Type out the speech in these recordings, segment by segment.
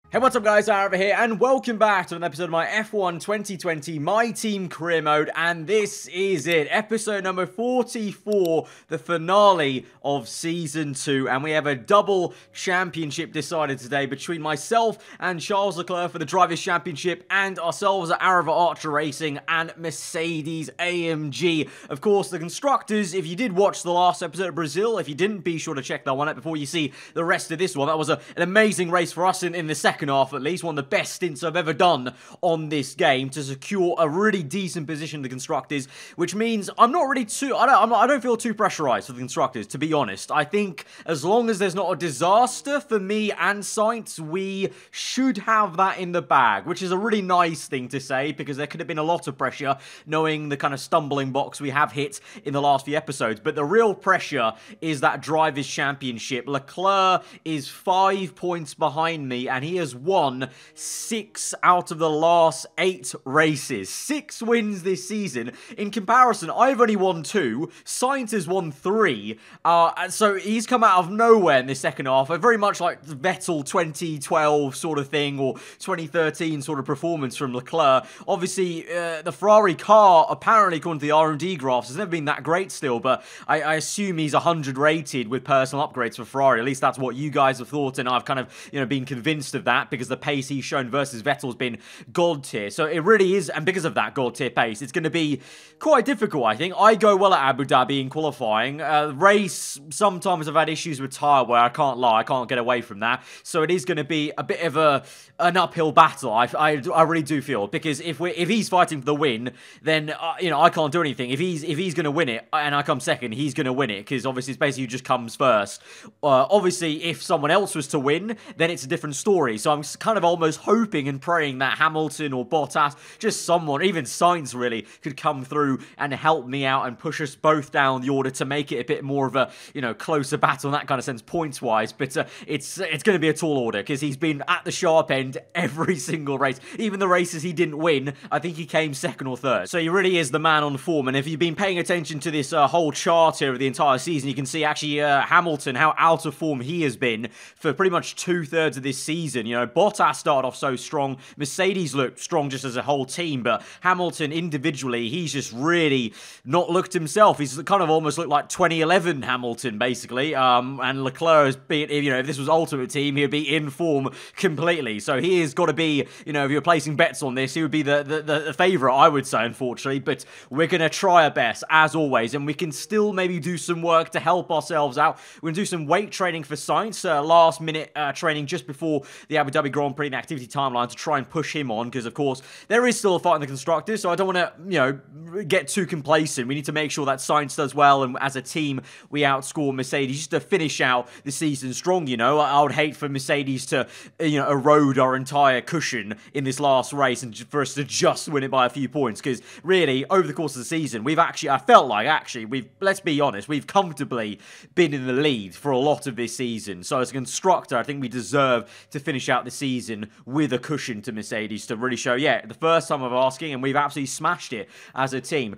Hey, what's up guys, aarava here, and welcome back to an episode of my F1 2020 My Team Career Mode, and this is it, episode number 44, the finale of Season 2, and we have a double championship decided today between myself and Charles Leclerc for the Drivers' Championship, and ourselves at Aarava Archer Racing and Mercedes AMG. Of course, the Constructors, if you did watch the last episode of Brazil, if you didn't, be sure to check that one out before you see the rest of this one. That was an amazing race for us in the second half, at least one of the best stints I've ever done on this game to secure a really decent position in the Constructors, which means I'm not really too, I don't feel too pressurized for the Constructors, to be honest. I think as long as there's not a disaster for me and Sainz, we should have that in the bag, which is a really nice thing to say because there could have been a lot of pressure knowing the kind of stumbling blocks we have hit in the last few episodes, but the real pressure is that Drivers' Championship. Leclerc is 5 points behind me and he has won 6 out of the last 8 races. 6 wins this season. In comparison, I've only won 2. Sainz has won 3. So he's come out of nowhere in this second half. Very much like the Vettel 2012 sort of thing, or 2013 sort of performance from Leclerc. Obviously, the Ferrari car, apparently according to the R&D graphs, has never been that great still, but I assume he's 100 rated with personal upgrades for Ferrari. At least that's what you guys have thought, and I've kind of, been convinced of that because the pace he's shown versus Vettel's been god tier. So it really is, and because of that god tier pace, it's going to be quite difficult, I think. I go well at Abu Dhabi in qualifying. Race, sometimes I've had issues with tyre wear, I can't lie, I can't get away from that. So it is going to be a bit of an uphill battle, I really do feel, because if he's fighting for the win, then, I can't do anything. If he's going to win it, and I come second, he's going to win it, because obviously it's basically just comes first. Obviously, if someone else was to win, then it's a different story. So I'm kind of almost hoping and praying that Hamilton or Bottas, just someone, even Sainz really, could come through and help me out and push us both down the order to make it a bit more of a, closer battle in that kind of sense, points-wise. But it's going to be a tall order, because he's been at the sharp end every single race. Even the races he didn't win, I think he came second or third. So he really is the man on form. And if you've been paying attention to this whole chart here of the entire season, you can see actually Hamilton, how out of form he has been for pretty much 2/3 of this season. Bottas started off so strong. Mercedes looked strong just as a whole team, but Hamilton individually, he's just really not looked himself. He's kind of almost looked like 2011 Hamilton, basically. And Leclerc has been, if this was Ultimate Team, he would be in form completely. So he has got to be, if you're placing bets on this, he would be the favourite, I would say, unfortunately. But we're going to try our best, as always, and we can still maybe do some work to help ourselves out. We're going to do some weight training for Sainz, last minute training just before the Abu Dhabi Grand Prix and activity timeline to try and push him on, because of course there is still a fight in the Constructors, so I don't want to get too complacent. We need to make sure that Sainz does well, and as a team we outscore Mercedes just to finish out the season strong. I would hate for Mercedes to erode our entire cushion in this last race and for us to just win it by a few points, because really over the course of the season I felt like let's be honest, we've comfortably been in the lead for a lot of this season. So as a Constructor, I think we deserve to finish out the season with a cushion to Mercedes to really show, the first time of asking, and we've absolutely smashed it as a team.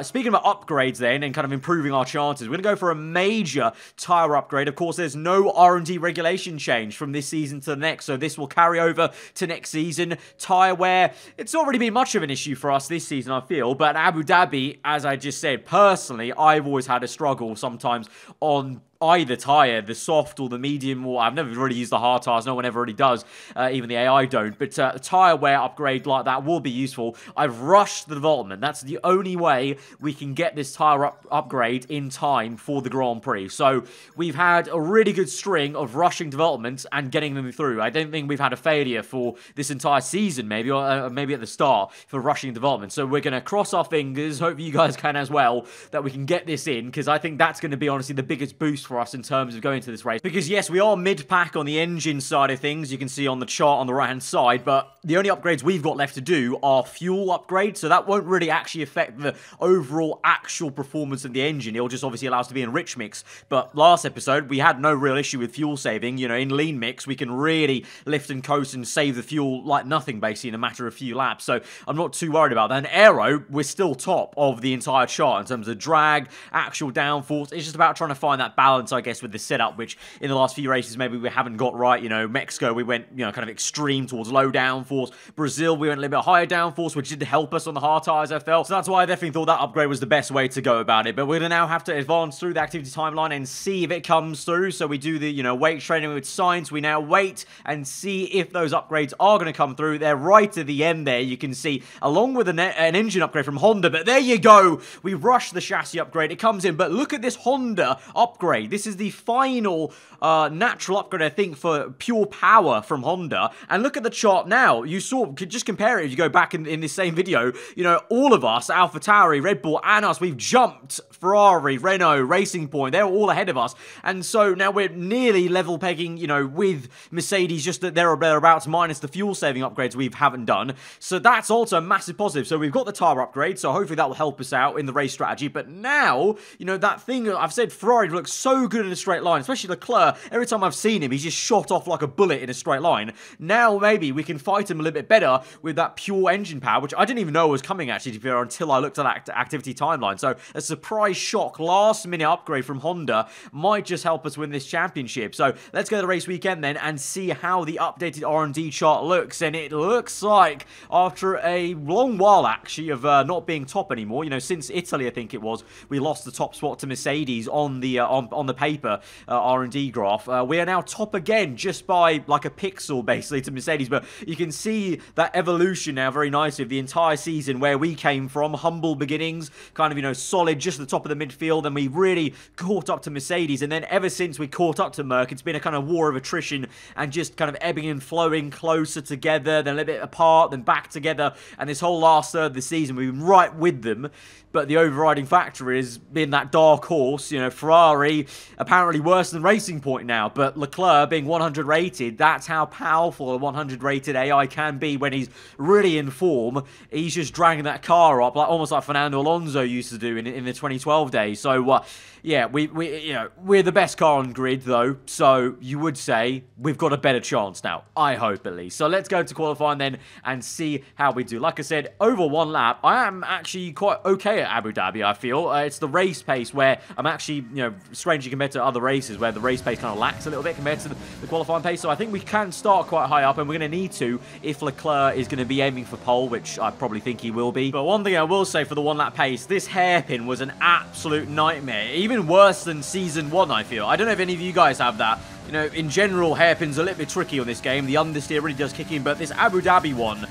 Speaking about upgrades then, and kind of improving our chances, we're going to go for a major tyre upgrade. Of course, there's no R&D regulation change from this season to the next, so this will carry over to next season. Tyre wear, it's not really been much of an issue for us this season, I feel, but Abu Dhabi, as I just said, personally, I've always had a struggle sometimes on either tyre, the soft or the medium, or I've never really used the hard tyres, no one ever really does, even the AI don't, but a tyre wear upgrade like that will be useful. I've rushed the development. That's the only way we can get this tyre upgrade in time for the Grand Prix. So we've had a really good string of rushing developments and getting them through. I don't think we've had a failure for this entire season, maybe, or maybe at the start, for rushing development. So we're going to cross our fingers, hope you guys can as well, that we can get this in, because I think that's going to be honestly the biggest boost for us in terms of going to this race. Because yes, we are mid-pack on the engine side of things, you can see on the chart on the right-hand side, but the only upgrades we've got left to do are fuel upgrades, so that won't really actually affect the overall actual performance of the engine. It'll just obviously allow us to be in rich mix. But last episode, we had no real issue with fuel saving. In lean mix, we can really lift and coast and save the fuel like nothing, basically, in a matter of a few laps. So I'm not too worried about that. And aero, we're still top of the entire chart in terms of drag, actual downforce. It's just about trying to find that balance balance, I guess, with the setup, which in the last few races maybe we haven't got right. You know, Mexico, we went, you know, kind of extreme towards low downforce. Brazil, we went a little bit higher downforce, which did help us on the hard tyres, I felt. So that's why I definitely thought that upgrade was the best way to go about it. But we're going to now have to advance through the activity timeline and see if it comes through. So we do the, you know, weight training with science. We now wait and see if those upgrades are going to come through. They're right at the end there, you can see, along with an engine upgrade from Honda. But there you go. We rushed the chassis upgrade. It comes in. But look at this Honda upgrade. This is the final natural upgrade, I think, for pure power from Honda. And look at the chart now. You saw, just compare it if you go back in this same video. You know, all of us, AlphaTauri, Red Bull, and us, we've jumped Ferrari, Renault, Racing Point. They're all ahead of us. And so now we're nearly level pegging, you know, with Mercedes, just that they're thereabouts, minus the fuel saving upgrades we haven't done. So that's also a massive positive. So we've got the tyre upgrade, so hopefully that will help us out in the race strategy. But now, you know, that thing, I've said Ferrari looks so good in a straight line, especially Leclerc. Every time I've seen him, he's just shot off like a bullet in a straight line. Now maybe we can fight him a little bit better with that pure engine power, which I didn't even know was coming actually, to be fair, until I looked at that activity timeline. So a surprise shock, last minute upgrade from Honda might just help us win this championship. So let's go to the race weekend then and see how the updated R&D chart looks. And it looks like after a long while actually of not being top anymore, you know, since Italy I think it was, we lost the top spot to Mercedes on the paper R&D graph. We are now top again, just by like a pixel basically to Mercedes. But you can see that evolution now very nicely of the entire season, where we came from humble beginnings, kind of, you know, solid, just at the top of the midfield, and we really caught up to Mercedes. And then ever since we caught up to Merc, it's been a kind of war of attrition and just kind of ebbing and flowing, closer together, then a little bit apart, then back together. And this whole last third of the season, we've been right with them. But the overriding factor is being that dark horse, you know, Ferrari, apparently worse than Racing Point now. But Leclerc being 100 rated, that's how powerful a 100 rated AI can be when he's really in form. He's just dragging that car up, like almost like Fernando Alonso used to do in the 2012 days. So, yeah, we're the best car on grid, though. So you would say we've got a better chance now. I hope, at least. So let's go to qualifying then and see how we do. Like I said, over one lap, I am actually quite okay at Abu Dhabi, I feel. It's the race pace where I'm actually, you know, strangely compared to other races where the race pace kind of lacks a little bit compared to the qualifying pace. So I think we can start quite high up, and we're going to need to if Leclerc is going to be aiming for pole, which I probably think he will be. But one thing I will say for the one lap pace, this hairpin was an absolute nightmare. Even worse than Season 1, I feel. I don't know if any of you guys have that. You know, in general, hairpins are a little bit tricky on this game. The understeer really does kick in, but this Abu Dhabi one,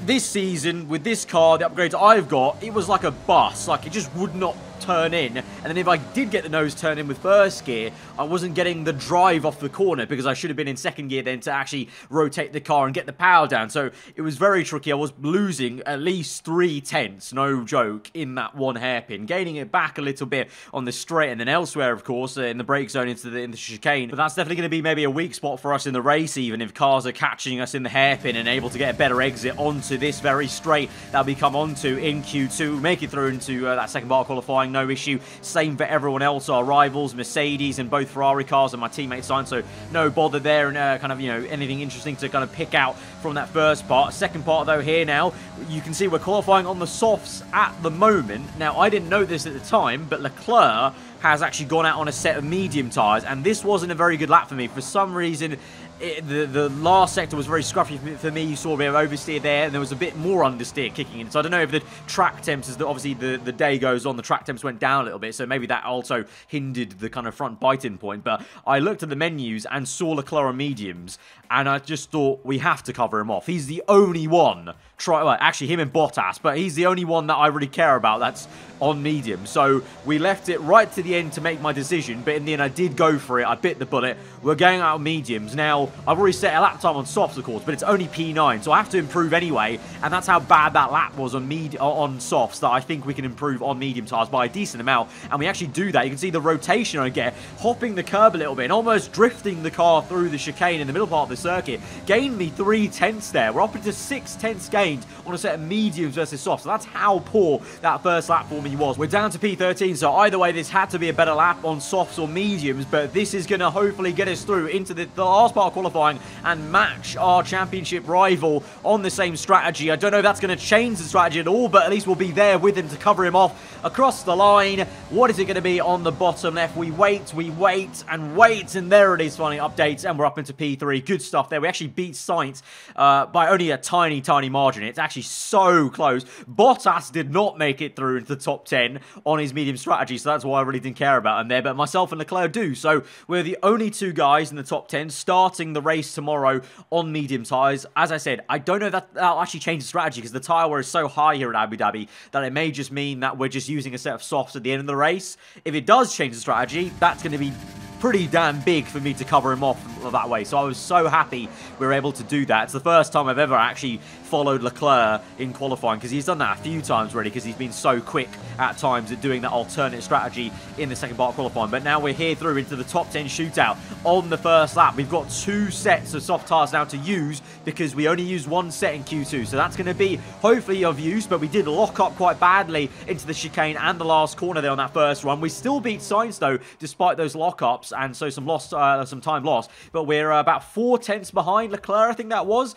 this season, with this car, the upgrades I've got, it was like a bus. Like, it just would not turn in. And then if I did get the nose turn in with first gear, I wasn't getting the drive off the corner because I should have been in second gear then to actually rotate the car and get the power down. So it was very tricky. I was losing at least 3/10, no joke, in that one hairpin. Gaining it back a little bit on the straight and then elsewhere, of course, in the brake zone in the chicane. But that's definitely going to be maybe a weak spot for us in the race, even if cars are catching us in the hairpin and able to get a better exit onto this very straight that we come onto in Q2. Make it through into that second bar qualifying, no issue. Same for everyone else, our rivals, Mercedes and both Ferrari cars, and my teammates signed, so no bother there, and kind of, you know, anything interesting to kind of pick out from that first part. Second part, though, here now, you can see we're qualifying on the softs at the moment. Now, I didn't know this at the time, but Leclerc has actually gone out on a set of medium tyres, and this wasn't a very good lap for me. For some reason, the last sector was very scruffy for me. You saw a bit of oversteer there, and there was a bit more understeer kicking in. So I don't know if the track temps, as obviously the day goes on, the track temps went down a little bit, so maybe that also hindered the kind of front biting point. But I looked at the menus and saw Leclerc on mediums, and I just thought, we have to cover him off. He's the only one, well, actually him and Bottas, but he's the only one that I really care about that's on medium. So we left it right to the end to make my decision, but in the end I did go for it. I bit the bullet. We're going out of mediums. Now, I've already set a lap time on softs, of course, but it's only P9, so I have to improve anyway, and that's how bad that lap was on softs, that I think we can improve on medium tyres by a decent amount, and we actually do that. You can see the rotation I get, hopping the curb a little bit, and almost drifting the car through the chicane in the middle part of the circuit. Gained me 3/10 there. We're up into 6/10 gain gained on a set of mediums versus softs. So that's how poor that first lap for me was. We're down to P13, so either way, this had to be a better lap on softs or mediums, but this is going to hopefully get us through into the last part of qualifying and match our championship rival on the same strategy. I don't know if that's going to change the strategy at all, but at least we'll be there with him to cover him off across the line. What is it going to be on the bottom left? We wait, and wait, and there it is, finally updates, and we're up into P3. Good stuff there. We actually beat Sainz by only a tiny margin. It's actually so close. Bottas did not make it through into the top 10 on his medium strategy, so that's why I really didn't care about him there, but myself and Leclerc do. So we're the only two guys in the top 10 starting the race tomorrow on medium tyres. As I said, I don't know if that'll actually change the strategy because the tyre wear is so high here at Abu Dhabi that it may just mean that we're just using a set of softs at the end of the race. If it does change the strategy, that's going to be pretty damn big for me to cover him off that way. So I was so happy we were able to do that. It's the first time I've ever actually followed Leclerc in qualifying, because he's done that a few times already, because he's been so quick at times at doing that alternate strategy in the second part of qualifying. But now we're here through into the top 10 shootout on the first lap. We've got two sets of soft tyres now to use because we only used one set in Q2. So that's going to be hopefully of use, but we did lock up quite badly into the chicane and the last corner there on that first run. We still beat Sainz though, despite those lockups, and so some time lost. But we're about 4 tenths behind Leclerc, I think that was.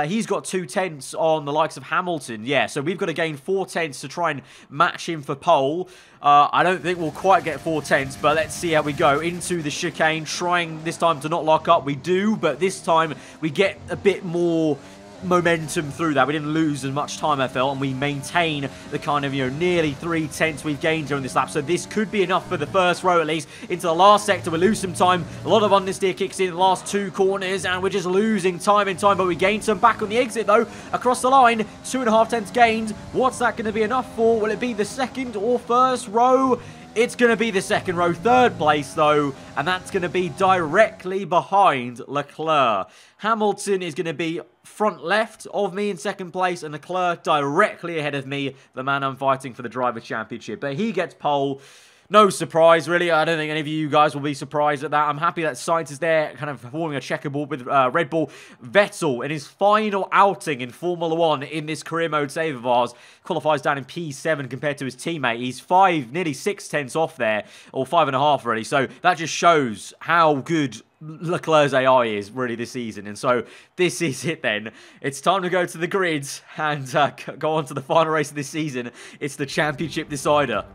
He's got 2 tenths on the likes of Hamilton. Yeah, so we've got to gain 4 tenths to try and match him for pole. I don't think we'll quite get 4 tenths, but let's see how we go into the chicane, trying this time to not lock up. We do, but this time we get a bit more momentum through that. We didn't lose as much time, I felt, and we maintain the kind of, nearly 3 tenths we've gained during this lap. So this could be enough for the first row at least. Into the last sector, we lose some time. A lot of understeer kicks in the last 2 corners, and we're just losing time in time, but we gained some back on the exit though. Across the line, 2.5 tenths gained. What's that going to be enough for? Will it be the second or first row? It's going to be the second row, 3rd place though, and that's going to be directly behind Leclerc. Hamilton is going to be front left of me in 2nd place, and Leclerc directly ahead of me, the man I'm fighting for the Driver Championship. But he gets pole. No surprise, really. I don't think any of you guys will be surprised at that. I'm happy that Sainz is there, kind of forming a checkerboard with Red Bull. Vettel, in his final outing in Formula 1 in this career mode save of ours, qualifies down in P7 compared to his teammate. He's nearly 6 tenths off there, or 5.5 really. So that just shows how good Leclerc's AI is really this season. And so this is it then. It's time to go to the grids and go on to the final race of this season. It's the championship decider.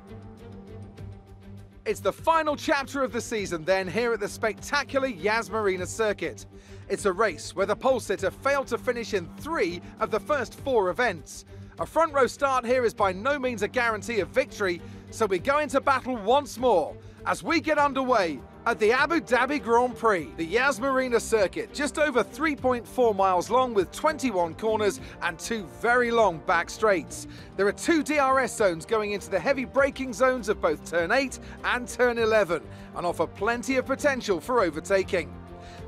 It's the final chapter of the season then here at the spectacular Yas Marina circuit. It's a race where the pole sitter failed to finish in 3 of the first 4 events. A front row start here is by no means a guarantee of victory, so we go into battle once more as we get underway at the Abu Dhabi Grand Prix. The Yas Marina circuit, just over 3.4 miles long with 21 corners and 2 very long back straights. There are 2 DRS zones going into the heavy braking zones of both turn 8 and turn 11 and offer plenty of potential for overtaking.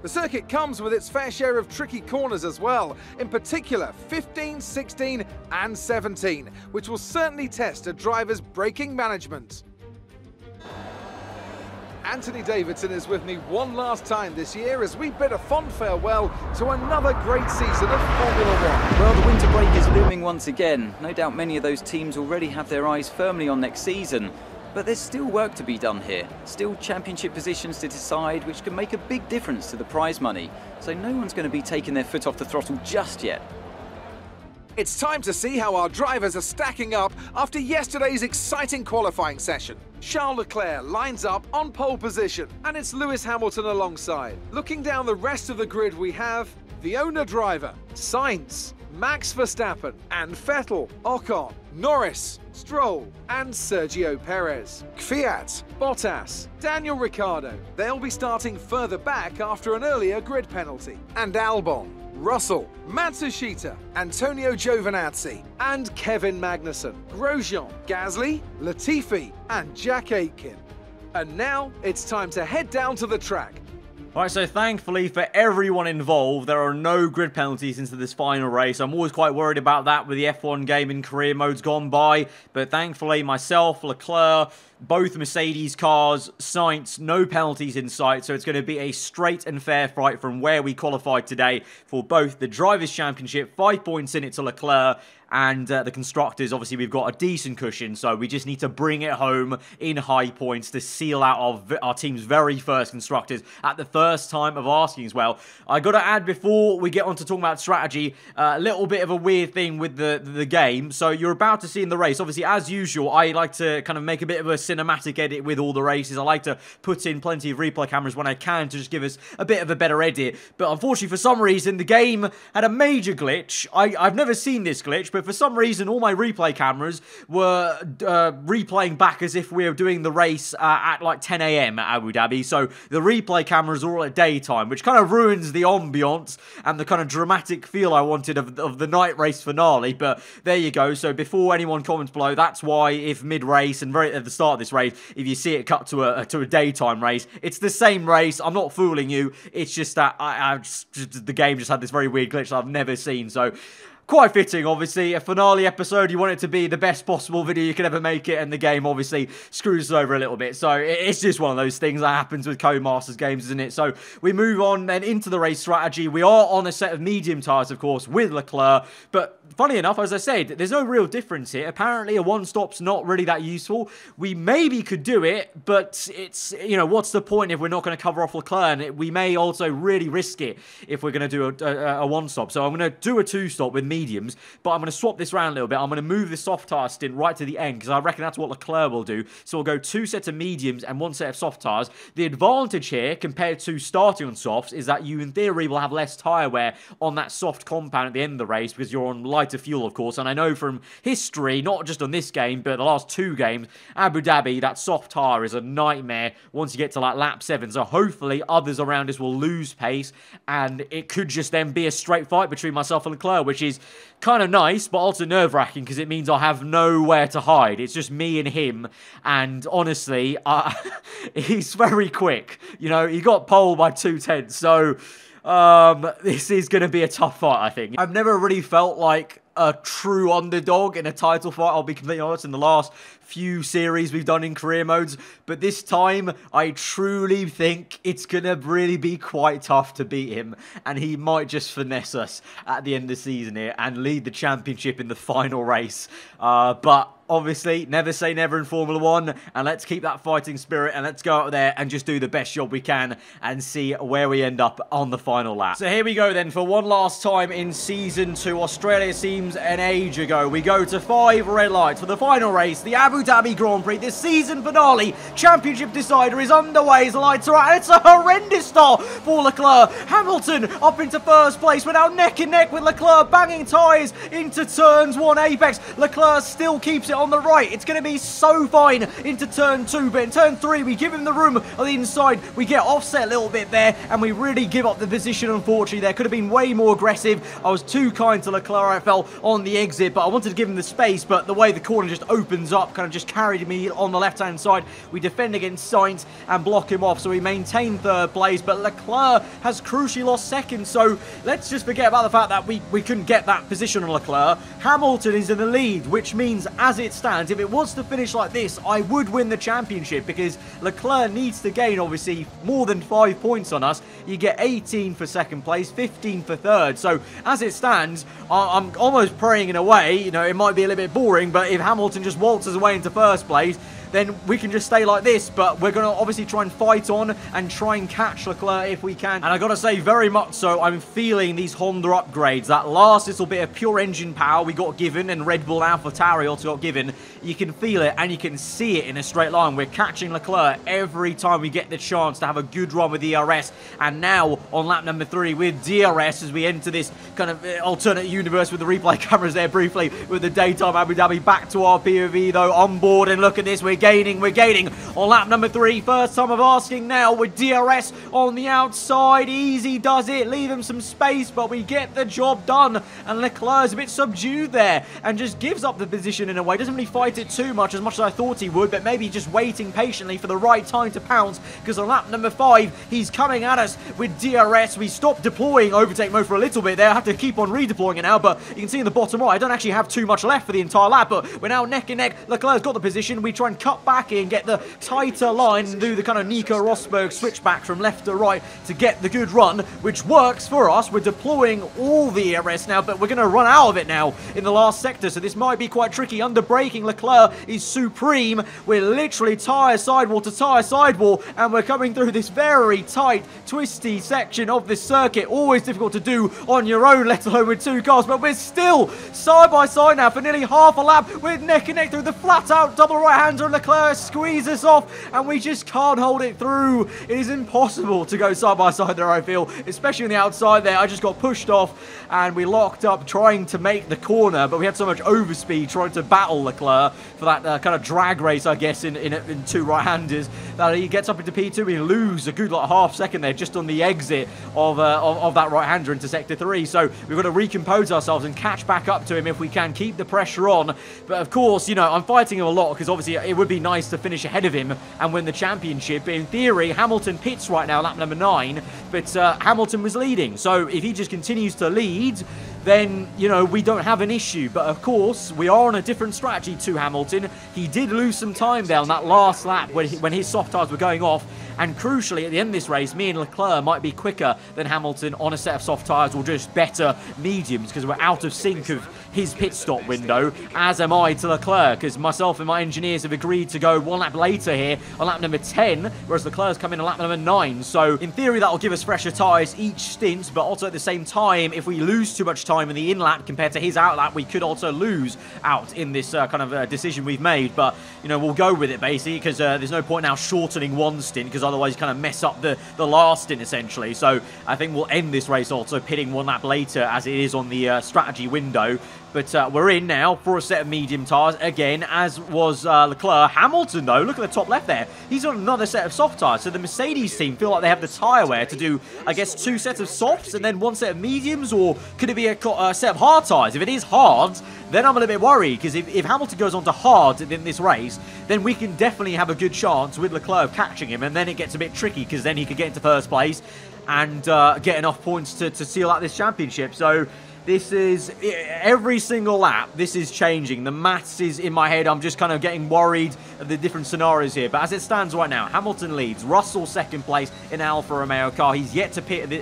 The circuit comes with its fair share of tricky corners as well, in particular 15, 16 and 17, which will certainly test a driver's braking management. Anthony Davidson is with me one last time this year as we bid a fond farewell to another great season of Formula 1. Well, the winter break is looming once again. No doubt many of those teams already have their eyes firmly on next season. But there's still work to be done here. Still championship positions to decide, which can make a big difference to the prize money. So no one's going to be taking their foot off the throttle just yet. It's time to see how our drivers are stacking up after yesterday's exciting qualifying session. Charles Leclerc lines up on pole position, and it's Lewis Hamilton alongside. Looking down the rest of the grid, we have the owner driver, Sainz, Max Verstappen, and Vettel, Ocon, Norris, Stroll, and Sergio Perez. Kvyat, Bottas, Daniel Ricciardo. They'll be starting further back after an earlier grid penalty. And Albon, Russell, Matsushita, Antonio Giovinazzi, and Kevin Magnussen, Grosjean, Gasly, Latifi, and Jack Aitken. And now it's time to head down to the track. Alright, so thankfully for everyone involved, there are no grid penalties into this final race. I'm always quite worried about that with the F1 game in career modes gone by, but thankfully myself, Leclerc, both Mercedes cars, Sainz, no penalties in sight, so it's going to be a straight and fair fight from where we qualified today for both the Drivers' Championship, 5 points in it to Leclerc, and the Constructors. Obviously, we've got a decent cushion, so we just need to bring it home in high points to seal out our team's very first Constructors at the first time of asking as well. I got to add, before we get on to talking about strategy, a little bit of a weird thing with the game. So you're about to see in the race, obviously, as usual, I like to kind of make a bit of a cinematic edit with all the races. I like to put in plenty of replay cameras when I can to just give us a bit of a better edit. But unfortunately, for some reason, the game had a major glitch. I've never seen this glitch, but for some reason, all my replay cameras were replaying back as if we were doing the race at like 10 AM at Abu Dhabi. So the replay cameras are all at daytime, which kind of ruins the ambiance and the kind of dramatic feel I wanted of the night race finale. But there you go. So before anyone comments below, that's why if mid-race and very at the start of this race, if you see it cut to a daytime race, it's the same race. I'm not fooling you. It's just that the game just had this very weird glitch that I've never seen. So quite fitting, obviously. A finale episode, you want it to be the best possible video you can ever make it, and the game obviously screws us over a little bit. So it's just one of those things that happens with Codemasters games, isn't it? So we move on then into the race strategy. We are on a set of medium tyres, of course, with Leclerc, but funny enough, as I said, there's no real difference here. Apparently, a one-stop's not really that useful. We maybe could do it, but it's, you know, what's the point if we're not going to cover off Leclerc? And we may also really risk it if we're going to do a one-stop. So I'm going to do a two-stop with mediums, but I'm going to swap this around a little bit. I'm going to move the soft tyre stint right to the end, because I reckon that's what Leclerc will do. So we'll go 2 sets of mediums and 1 set of soft tyres. The advantage here, compared to starting on softs, is that you, in theory, will have less tyre wear on that soft compound at the end of the race, because you're on lighter fuel, of course. And I know from history, not just on this game, but the last 2 games, Abu Dhabi, that soft tyre is a nightmare once you get to like lap 7. So hopefully others around us will lose pace, and it could just then be a straight fight between myself and Leclerc, which is kind of nice, but also nerve-wracking, because it means I have nowhere to hide. It's just me and him, and honestly, he's very quick. You know, he got pole by 2/10, so this is going to be a tough fight, I think. I've never really felt like a true underdog in a title fight, I'll be completely honest, in the last few series we've done in career modes, but this time I truly think it's gonna really be quite tough to beat him, and he might just finesse us at the end of the season here and lead the championship in the final race. But obviously, never say never in Formula 1, and let's keep that fighting spirit, and let's go out there and just do the best job we can and see where we end up on the final lap. So here we go then, for one last time in Season 2. Australia seems an age ago. We go to 5 red lights for the final race, the Abu Dhabi Grand Prix. The season finale championship decider is underway as the lights are out. It's a horrendous start for Leclerc. Hamilton up into first place. We're now neck and neck with Leclerc, banging tyres into turns 1 apex. Leclerc still keeps it on the right. It's going to be so fine into turn 2, but in turn 3 we give him the room on the inside. We get offset a little bit there, and we really give up the position, unfortunately. There could have been way more aggressive. I was too kind to Leclerc, I felt, on the exit, but I wanted to give him the space, but the way the corner just opens up kind of just carried me on the left-hand side. We defend against Sainz and block him off, so we maintain 3rd place, but Leclerc has crucially lost 2nd, so let's just forget about the fact that we couldn't get that position on Leclerc. Hamilton is in the lead, which means, as it stands, if it was to finish like this, I would win the championship, because Leclerc needs to gain, obviously, more than 5 points on us. You get 18 for 2nd place, 15 for 3rd, so as it stands, I'm almost praying in a way, you know, it might be a little bit boring, but if Hamilton just waltzes away into 1st place, then we can just stay like this. But we're going to obviously try and fight on and try and catch Leclerc if we can. And I got to say, very much so, I'm feeling these Honda upgrades. That last little bit of pure engine power we got given, and Red Bull and AlphaTauri also got given, you can feel it and you can see it in a straight line. We're catching Leclerc every time we get the chance to have a good run with ERS. And now on lap number 3 with DRS, as we enter this kind of alternate universe with the replay cameras there briefly with the daytime Abu Dhabi. Back to our POV though, on board, and look at this, we're gaining on lap number 3. First time of asking now with DRS on the outside. Easy does it, leave him some space, but we get the job done. And Leclerc's a bit subdued there and just gives up the position in a way. Doesn't really fight it too much as I thought he would, but maybe just waiting patiently for the right time to pounce, because on lap number 5, he's coming at us with DRS. We stopped deploying overtake mode for a little bit there. I have to keep on redeploying it now, but you can see in the bottom right, I don't actually have too much left for the entire lap, but we're now neck and neck. Leclerc's got the position. We try and cut back in, get the tighter line, and do the kind of Nico Rosberg switchback from left to right to get the good run, which works for us. We're deploying all the ERS now, but we're going to run out of it now in the last sector, so this might be quite tricky. Under braking, Leclerc is supreme. We're literally tyre sidewall to tyre sidewall, and we're coming through this very tight, twisty section of this circuit. Always difficult to do on your own, let alone with 2 cars, but we're still side by side now for nearly half a lap. We're neck and neck through the flat out double right-hander, and Leclerc squeezes us off, and we just can't hold it through. It is impossible to go side by side there, I feel, especially on the outside there. I just got pushed off, and we locked up trying to make the corner, but we had so much overspeed trying to battle Leclerc for that kind of drag race, I guess, in 2 right-handers, that he gets up into P2. We lose a good half second there just on the exit of that right-hander into sector 3. So we've got to recompose ourselves and catch back up to him if we can, keep the pressure on. But of course, you know, I'm fighting him a lot because obviously it would be nice to finish ahead of him and win the championship. In theory, Hamilton pits right now, lap number 9, but Hamilton was leading. So if he just continues to lead, then, you know, we don't have an issue. But of course, we are on a different strategy to Hamilton. He did lose some time there on that last lap when his soft tyres were going off. And crucially, at the end of this race, me and Leclerc might be quicker than Hamilton on a set of soft tyres, or just better mediums, because we're out of sync of his pit stop window, as am I to Leclerc, because myself and my engineers have agreed to go 1 lap later here on lap number 10, whereas Leclerc's coming on lap number 9. So in theory, that'll give us fresher tyres each stint, but also at the same time, if we lose too much time in the in-lap compared to his out-lap, we could also lose out in this kind of decision we've made. But, you know, we'll go with it, basically, because there's no point now shortening one stint, because otherwise you kind of mess up the last stint, essentially. So I think we'll end this race also pitting 1 lap later, as it is on the strategy window. But we're in now for a set of medium tyres, again, as was Leclerc. Hamilton, though, look at the top left there. He's on another set of soft tyres. So the Mercedes team feel like they have the tyre wear to do, I guess, 2 sets of softs and then 1 set of mediums, or could it be a set of hard tyres? If it is hard, then I'm a little bit worried, because if Hamilton goes on to hard in this race, then we can definitely have a good chance with Leclerc of catching him, and then it gets a bit tricky, because then he could get into first place and get enough points to seal out this championship. So this is, every single lap, this is changing. The maths is in my head. I'm just kind of getting worried of the different scenarios here. But as it stands right now, Hamilton leads. Russell second place in Alfa Romeo car. He's yet to pit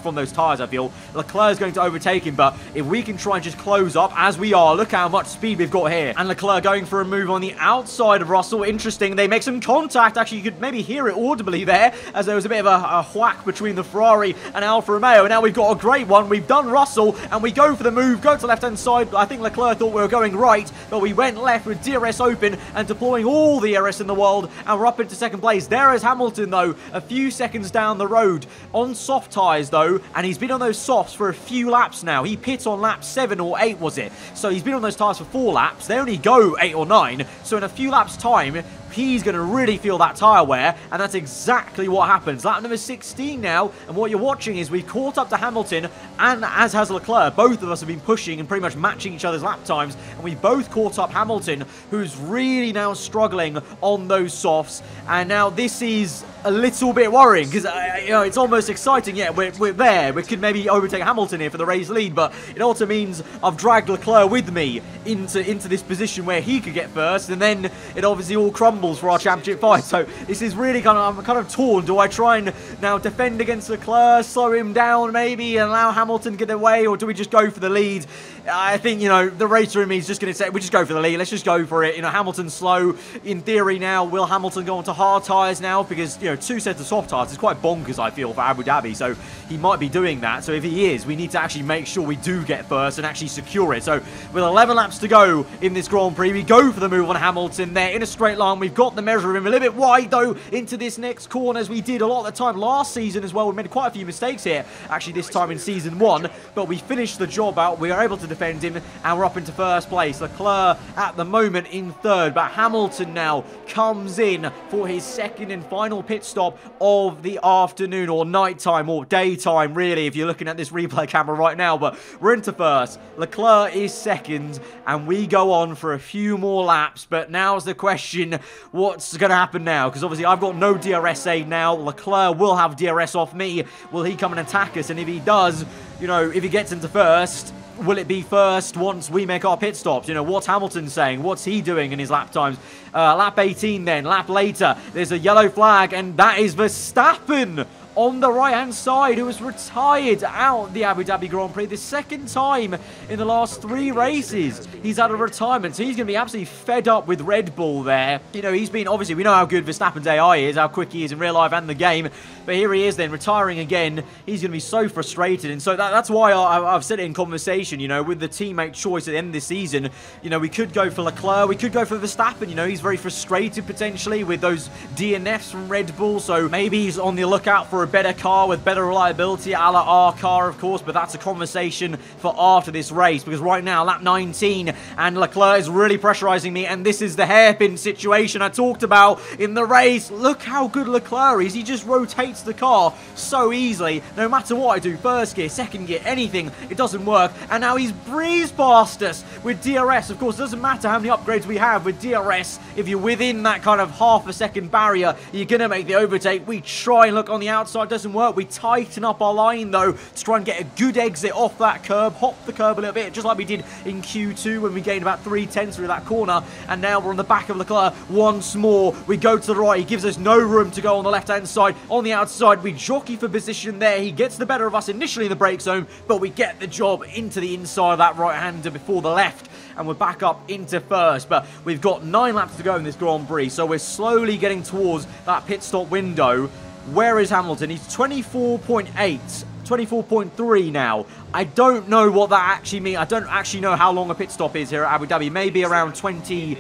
from those tyres, I feel. Leclerc's going to overtake him, but if we can try and just close up, as we are, look how much speed we've got here. And Leclerc going for a move on the outside of Russell. Interesting. They make some contact. Actually, you could maybe hear it audibly there, as there was a bit of a whack between the Ferrari and Alfa Romeo. And now we've got a great one. We've done Russell, and we go for the move, go to the left-hand side. I think Leclerc thought we were going right, but we went left with DRS open and deploying all the DRS in the world, and we're up into second place. There is Hamilton, though, a few seconds down the road on soft tyres, though, and he's been on those softs for a few laps now. He pit on lap 7 or 8, was it? So he's been on those tyres for 4 laps. They only go 8 or 9, so in a few laps' time, he's going to really feel that tyre wear, and that's exactly what happens. Lap number 16 now, and what you're watching is we've caught up to Hamilton, and as has Leclerc. Both of us have been pushing and pretty much matching each other's lap times, and we've both caught up Hamilton, who's really now struggling on those softs. And now this is a little bit worrying, because you know, it's almost exciting. Yeah, we're there. We could maybe overtake Hamilton here for the race lead, but it also means I've dragged Leclerc with me into this position where he could get first, and then it obviously all crumbles for our championship fight. So this is really I'm kind of torn. Do I try and now defend against Leclerc, slow him down maybe, and allow Hamilton to get away, or do we just go for the lead? I think, you know, the racer in me is just going to say, we just go for the lead. Let's just go for it. You know, Hamilton's slow. In theory now, will Hamilton go onto hard tyres now? Because, you know, 2 sets of soft tyres is quite bonkers, I feel, for Abu Dhabi. So he might be doing that. So if he is, we need to actually make sure we do get first and actually secure it. So with 11 laps to go in this Grand Prix, we go for the move on Hamilton there in a straight line. We've We've got the measure of him. A little bit wide, though, into this next corner, as we did a lot of the time last season as well. We made quite a few mistakes here, actually, this time in Season 1. But we finished the job out. We are able to defend him, and we're up into first place. Leclerc at the moment in third, but Hamilton now comes in for his second and final pit stop of the afternoon, or nighttime, or daytime, really, if you're looking at this replay camera right now. But we're into first. Leclerc is second, and we go on for a few more laps. But now's the question, what's going to happen now? Because obviously I've got no DRS aid now. Leclerc will have DRS off me. Will he come and attack us? And if he does, you know, if he gets into first, will it be first once we make our pit stops? You know, what's Hamilton saying? What's he doing in his lap times? Lap 18 then, lap later, there's a yellow flag, and that is Verstappen on the right-hand side, who has retired out the Abu Dhabi Grand Prix. The second time in the last 3 races he's had a retirement, so he's going to be absolutely fed up with Red Bull there. You know, he's been, obviously, we know how good Verstappen's AI is, how quick he is in real life and the game, but here he is then, retiring again. He's going to be so frustrated, and so that's why I've said it in conversation, you know, with the teammate choice at the end of the season. You know, we could go for Leclerc, we could go for Verstappen. You know, he's very frustrated, potentially, with those DNFs from Red Bull, so maybe he's on the lookout for a better car with better reliability, a la our car, of course, but that's a conversation for after this race, because right now, lap 19, and Leclerc is really pressurizing me, and this is the hairpin situation I talked about in the race. Look how good Leclerc is. He just rotates the car so easily, no matter what I do, first gear, second gear, anything, it doesn't work, and now he's breezed past us with DRS. Of course, it doesn't matter how many upgrades we have with DRS, if you're within that kind of half a second barrier, you're going to make the overtake. We try and look on the outside, doesn't work. We tighten up our line, though, to try and get a good exit off that curb, hop the curb a little bit, just like we did in Q2 when we gained about 3/10 through that corner, and now we're on the back of Leclerc once more. We go to the right. He gives us no room to go on the left-hand side. On the outside, we jockey for position there. He gets the better of us initially in the brake zone, but we get the job into the inside of that right-hander before the left, and we're back up into first. But we've got 9 laps to go in this Grand Prix, so we're slowly getting towards that pit stop window. Where is Hamilton? He's 24.8, 24.3 now. I don't know what that actually means. I don't actually know how long a pit stop is here at Abu Dhabi. Maybe around 20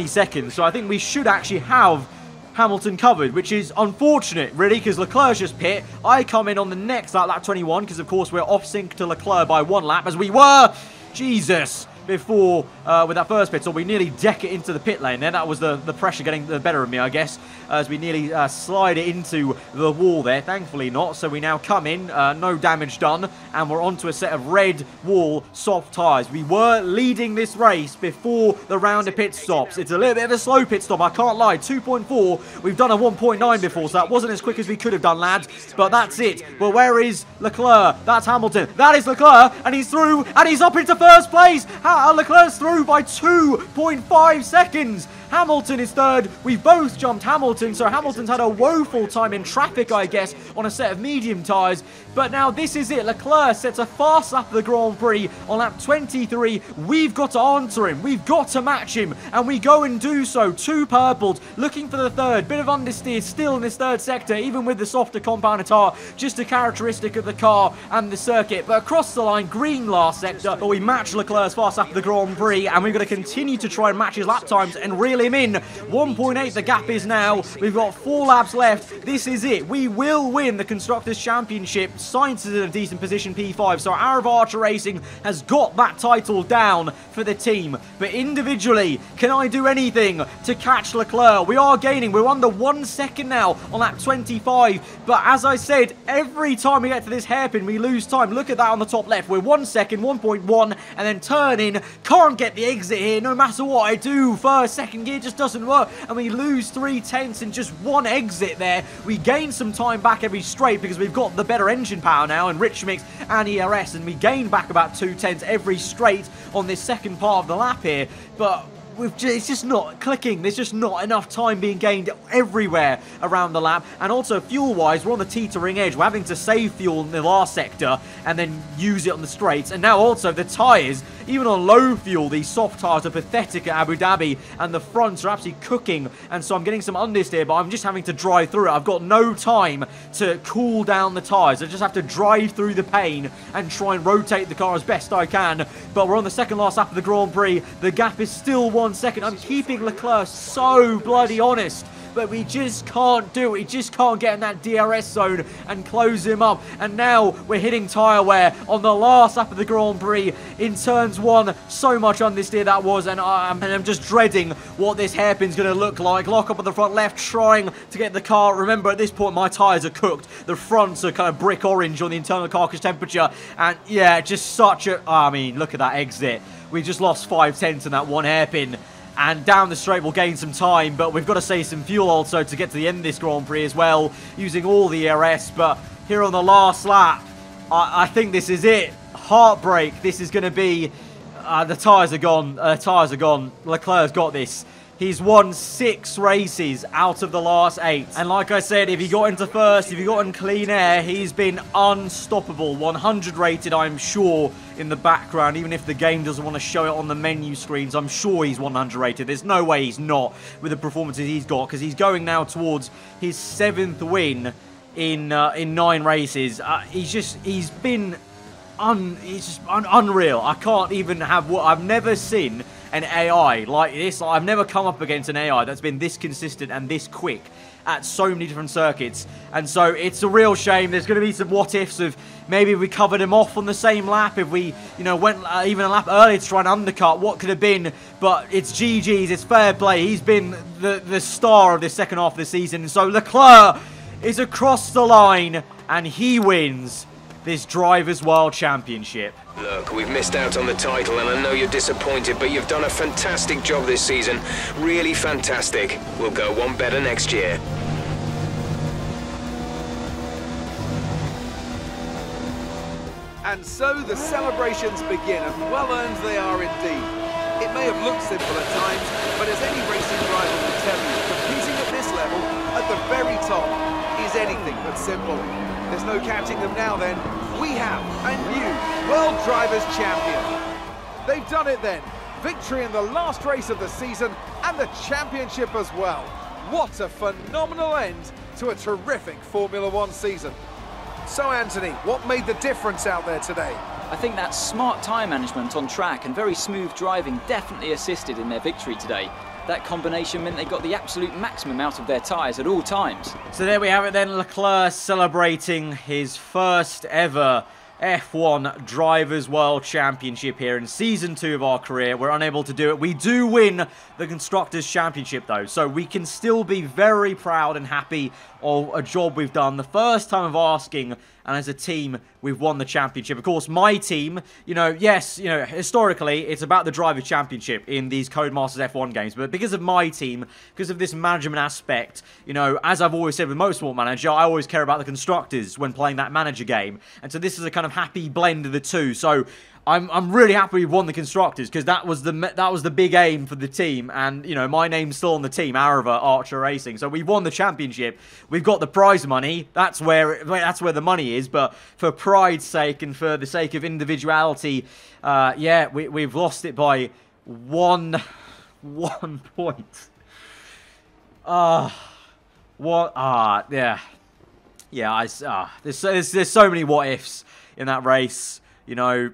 seconds. So I think we should actually have Hamilton covered, which is unfortunate, really, because Leclerc's just pit. I come in on the next lap 21, because, of course, we're off sync to Leclerc by 1 lap, as we were. Jesus. Before, with that first pit stop, we nearly deck it into the pit lane there. That was the pressure getting the better of me, I guess, as we nearly slide it into the wall there. Thankfully not, so we now come in, no damage done, and we're onto a set of red wall soft tyres. We were leading this race before the round of pit stops. It's a little bit of a slow pit stop, I can't lie. 2.4, we've done a 1.9 before, so that wasn't as quick as we could have done, lads, but that's it. Well, where is Leclerc? That's Hamilton. That is Leclerc, and he's through, and he's up into first place. Leclerc's through by 2.5 seconds. Hamilton is third. We've both jumped Hamilton, so Hamilton's had a woeful time in traffic, I guess, on a set of medium tyres. But now this is it. Leclerc sets a fast lap of the Grand Prix on lap 23. We've got to answer him. We've got to match him, and we go and do so. 2 purpled, looking for the third. Bit of understeer still in this third sector, even with the softer compound tyre. Just a characteristic of the car and the circuit. But across the line, green last sector. But we match Leclerc's fast lap of the Grand Prix, and we've got to continue to try and match his lap times and reel him in. 1.8 the gap is now. We've got 4 laps left. This is it. We will win the Constructors' Championship. Sainz is in a decent position, P5, so aarava Archer Racing has got that title down for the team. But individually, can I do anything to catch Leclerc? We are gaining. We're under 1 second now on lap 25. But as I said, every time we get to this hairpin, we lose time. Look at that on the top left. We're 1 second, 1.1, and then turn in. Can't get the exit here, no matter what I do. First, second gear just doesn't work, and we lose 3/10 in just 1 exit there. We gain some time back every straight because we've got the better engine power now and rich mix and ERS, and we gain back about 2/10 every straight on this second part of the lap here. But it's just not clicking. There's just not enough time being gained everywhere around the lap. And also, fuel-wise, we're on the teetering edge. We're having to save fuel in the last sector and then use it on the straights. And now also the tyres, even on low fuel, these soft tyres are pathetic at Abu Dhabi, and the fronts are absolutely cooking. And so I'm getting some understeer, but I'm just having to drive through it. I've got no time to cool down the tyres. I just have to drive through the pain and try and rotate the car as best I can. But we're on the second last lap of the Grand Prix. The gap is still 1 1 second. I'm keeping Leclerc so bloody honest. But we just can't do it. We just can't get in that DRS zone and close him up. And now we're hitting tyre wear on the last lap of the Grand Prix in turns 1. So much understeer that was. And I'm just dreading what this hairpin's going to look like. Lock up at the front left, trying to get the car. Remember, at this point, my tyres are cooked. The fronts are kind of brick orange on the internal carcass temperature. And yeah, just such a... I mean, look at that exit. We just lost 5/10 in that one hairpin. And down the straight we'll gain some time, but we've got to save some fuel also to get to the end of this Grand Prix as well, using all the ERS. But here on the last lap, I think this is it. Heartbreak. This is going to be... the tyres are gone. Tyres are gone. Leclerc's got this. He's won 6 races out of the last 8. And like I said, if he got into first, if he got in clean air, he's been unstoppable. 100 rated, I'm sure, in the background. Even if the game doesn't want to show it on the menu screens, I'm sure he's 100 rated. There's no way he's not with the performances he's got, because he's going now towards his 7th win in 9 races. He's been unreal. I can't even have what I've never seen an AI like this. I've never come up against an AI that's been this consistent and this quick at so many different circuits. And so it's a real shame. There's going to be some what ifs of maybe if we covered him off on the same lap, if we, you know, went even a lap earlier to try and undercut, what could have been. But it's GG's, it's fair play. He's been the star of this second half of the season. And so Leclerc is across the line and he wins this Drivers' World Championship. Look, we've missed out on the title and I know you're disappointed, but you've done a fantastic job this season. Really fantastic. We'll go one better next year. And so the celebrations begin, and well earned they are indeed. It may have looked simple at times, but as any racing driver will tell you, competing at this level, at the very top, is anything but simple. There's no counting them now then. We have a new World Drivers' Champion. They've done it then. Victory in the last race of the season and the championship as well. What a phenomenal end to a terrific Formula One season. So Anthony, what made the difference out there today? I think that smart tyre management on track and very smooth driving definitely assisted in their victory today. That combination meant they got the absolute maximum out of their tyres at all times. So there we have it then, Leclerc celebrating his first ever F1 Drivers' World Championship here in Season 2 of our career. We're unable to do it. We do win the Constructors' Championship though, so we can still be very proud and happy of a job we've done. The first time of asking, and as a team, we've won the championship. Of course, my team, yes, historically, it's about the Drivers' Championship in these Codemasters F1 games. But because of my team, because of this management aspect, as I've always said with Motorsport Manager, I always care about the constructors when playing that manager game. And so this is a kind of happy blend of the two. So I'm really happy we won the constructors, because that was the big aim for the team. And my name's still on the team, Aarava Archer Racing. So we won the championship. We've got the prize money. That's where the money is. But for pride's sake and for the sake of individuality, yeah, we've lost it by one point. Yeah. There's so many what ifs in that race.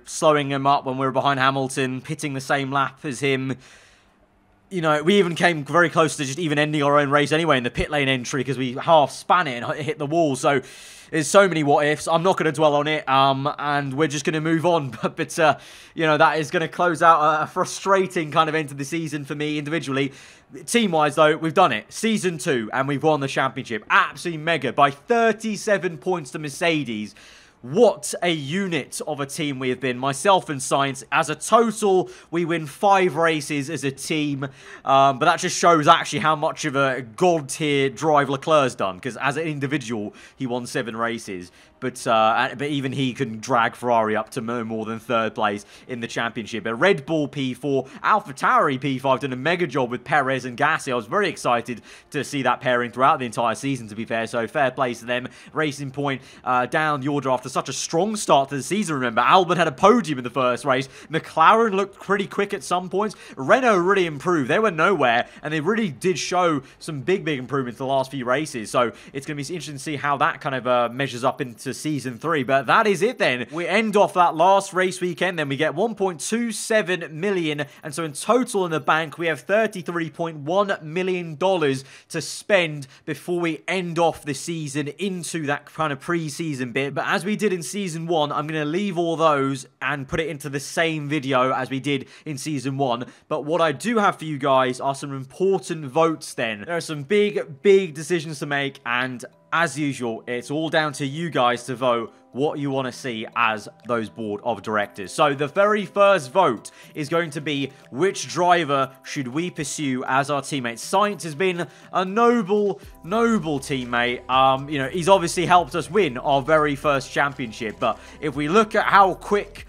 Slowing him up when we were behind Hamilton, pitting the same lap as him. We even came very close to just even ending our own race anyway in the pit lane entry, because we half span it and hit the wall. So there's so many what ifs. I'm not going to dwell on it, and we're just going to move on. But that is going to close out a frustrating kind of end to the season for me individually. Team-wise, though, we've done it. Season 2, and we've won the championship. Absolutely mega, by 37 points to Mercedes. What a unit of a team we have been. Myself and Science, as a total, we win 5 races as a team. But that just shows actually how much of a god-tier drive Leclerc's done. Because as an individual, he won 7 races. But even he can drag Ferrari up to no more than 3rd place in the championship. A Red Bull P4, AlphaTauri P5 done a mega job with Perez and Gasly. I was very excited to see that pairing throughout the entire season, to be fair. So fair play to them. Racing Point down the order after such a strong start to the season, remember. Albon had a podium in the first race. McLaren looked pretty quick at some points. Renault really improved. They were nowhere, and they really did show some big improvements in the last few races. So it's going to be interesting to see how that kind of measures up into into Season 3. But that is it then. We end off that last race weekend, then we get 1.27 million. And so in total in the bank, we have $33.1 million to spend before we end off the season into that kind of pre-season bit. But as we did in Season 1, I'm going to leave all those and put it into the same video as we did in Season 1. But what I do have for you guys are some important votes then. There are some big decisions to make, and as usual, it's all down to you guys to vote what you want to see as those board of directors. So the very first vote is going to be which driver should we pursue as our teammate. Sainz has been a noble teammate. You know, he's obviously helped us win our very first championship, but if we look at how quick,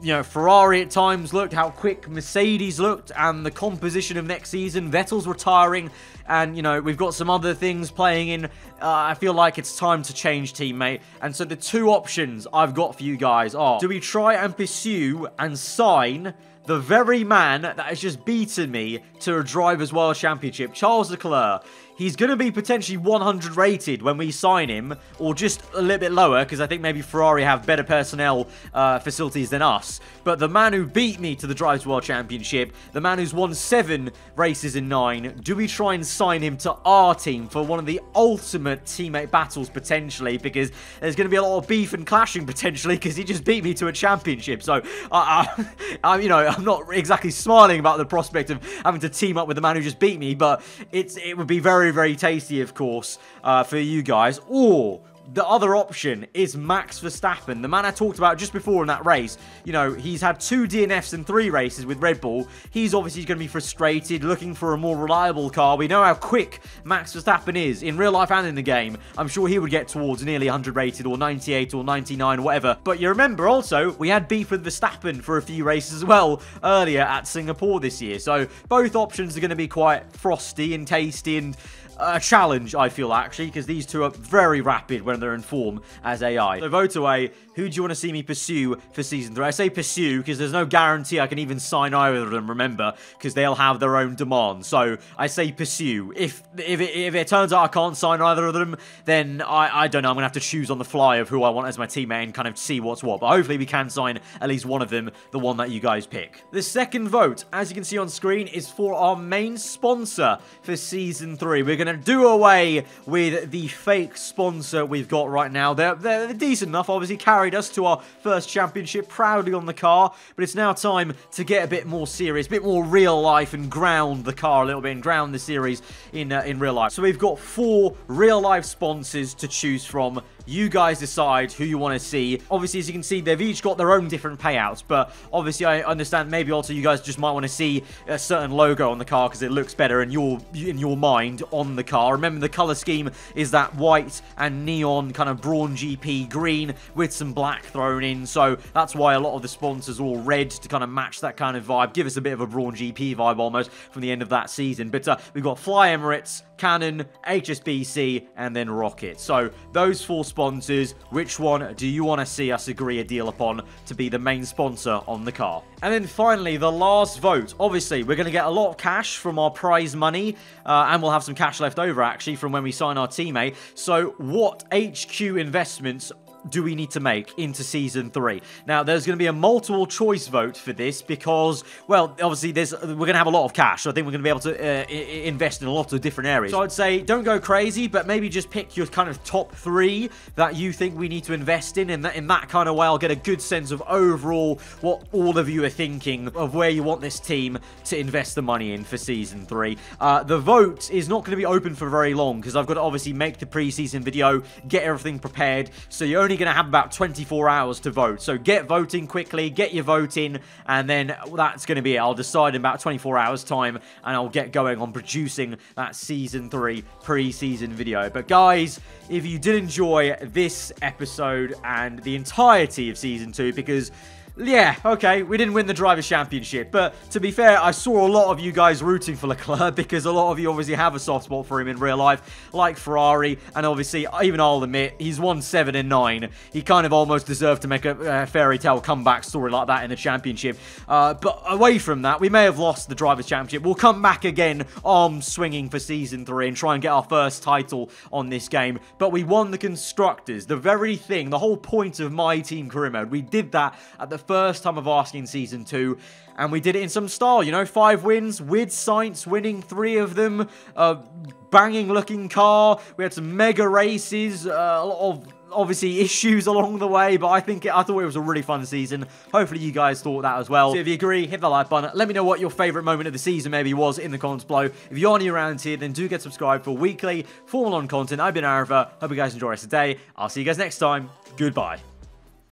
you know, Ferrari at times looked, how quick Mercedes looked, and the composition of next season, Vettel's retiring, and, you know, we've got some other things playing in. I feel like it's time to change, teammate. And so the two options I've got for you guys are, do we try and pursue and sign the very man that has just beaten me to a Drivers' World Championship, Charles Leclerc? He's going to be potentially 100 rated when we sign him, or just a little bit lower, because I think maybe Ferrari have better personnel facilities than us. But the man who beat me to the Drivers' World Championship, the man who's won 7 races in 9, do we try and sign him to our team for one of the ultimate teammate battles, potentially? Because there's going to be a lot of beef and clashing, potentially, because he just beat me to a championship. So, you know, I'm not exactly smiling about the prospect of having to team up with the man who just beat me, but it would be very tasty, of course, for you guys. Or the other option is Max Verstappen, the man I talked about just before in that race. You know, he's had 2 DNFs in 3 races with Red Bull. He's obviously going to be frustrated, looking for a more reliable car. We know how quick Max Verstappen is in real life and in the game. I'm sure he would get towards nearly 100 rated, or 98 or 99, whatever. But you remember also, we had beef with Verstappen for a few races as well earlier at Singapore this year. So both options are going to be quite frosty and tasty, and a challenge, I feel, actually, because these two are very rapid when they're in form as AI. So vote away. Who do you want to see me pursue for Season 3? I say pursue because there's no guarantee I can even sign either of them, remember, because they'll have their own demands. So I say pursue. If it turns out I can't sign either of them, then I don't know. I'm going to have to choose on the fly of who I want as my teammate and kind of see what's what. But hopefully we can sign at least one of them, the one that you guys pick. The second vote, as you can see on screen, is for our main sponsor for Season 3. We're going to do away with the fake sponsor we've got right now. They're decent enough, obviously carried us to our first championship proudly on the car, but it's now time to get a bit more serious, a bit more real life, and ground the car a little bit and ground the series in real life. So we've got 4 real life sponsors to choose from. You guys decide who you want to see. Obviously, as you can see, they've each got their own different payouts, but obviously I understand maybe also you guys just might want to see a certain logo on the car because it looks better in your mind on the car. Remember, the color scheme is that white and neon kind of Brawn GP green with some black thrown in, so that's why a lot of the sponsors are all red to kind of match that kind of vibe, give us a bit of a Brawn GP vibe almost from the end of that season. But we've got Fly Emirates, Canon, HSBC, and then Rocket. So those 4 sponsors, which one do you want to see us agree a deal upon to be the main sponsor on the car? And then finally, the last vote. Obviously, we're going to get a lot of cash from our prize money, and we'll have some cash left over, actually, from when we sign our teammate. So what HQ investments do we need to make into Season 3? Now, there's going to be a multiple choice vote for this because, well, obviously we're going to have a lot of cash, so I think we're going to be able to invest in a lot of different areas. So I'd say don't go crazy, but maybe just pick your kind of top 3 that you think we need to invest in that kind of way. I'll get a good sense of overall what all of you are thinking of where you want this team to invest the money in for Season 3. The vote is not going to be open for very long because I've got to obviously make the pre-season video, get everything prepared, so you're only going to have about 24 hours to vote. So get voting quickly, get your vote in, and then that's going to be it. I'll decide in about 24 hours time, and I'll get going on producing that Season 3 pre-season video. But guys, if you did enjoy this episode and the entirety of Season 2, because Yeah, okay, we didn't win the Drivers' Championship, but to be fair, I saw a lot of you guys rooting for Leclerc because a lot of you obviously have a soft spot for him in real life, like Ferrari, and obviously, even I'll admit, he's won 7 and 9. He kind of almost deserved to make a fairy tale comeback story like that in the championship. But away from that, we may have lost the Drivers' Championship. We'll come back again, arms swinging for Season 3 and try and get our first title on this game. But we won the Constructors, the very thing, the whole point of my team career mode. We did that at the first time of asking Season 2, and we did it in some style, you know, 5 wins, with Sainz winning 3 of them, banging looking car, we had some mega races, a lot of obviously issues along the way, but I thought it was a really fun season. Hopefully you guys thought that as well. So if you agree, hit the like button. Let me know what your favourite moment of the season maybe was in the comments below. If you're new around here, then do get subscribed for weekly Formula 1 content. I've been aarava. Hope you guys enjoy the rest of the day. I'll see you guys next time. Goodbye.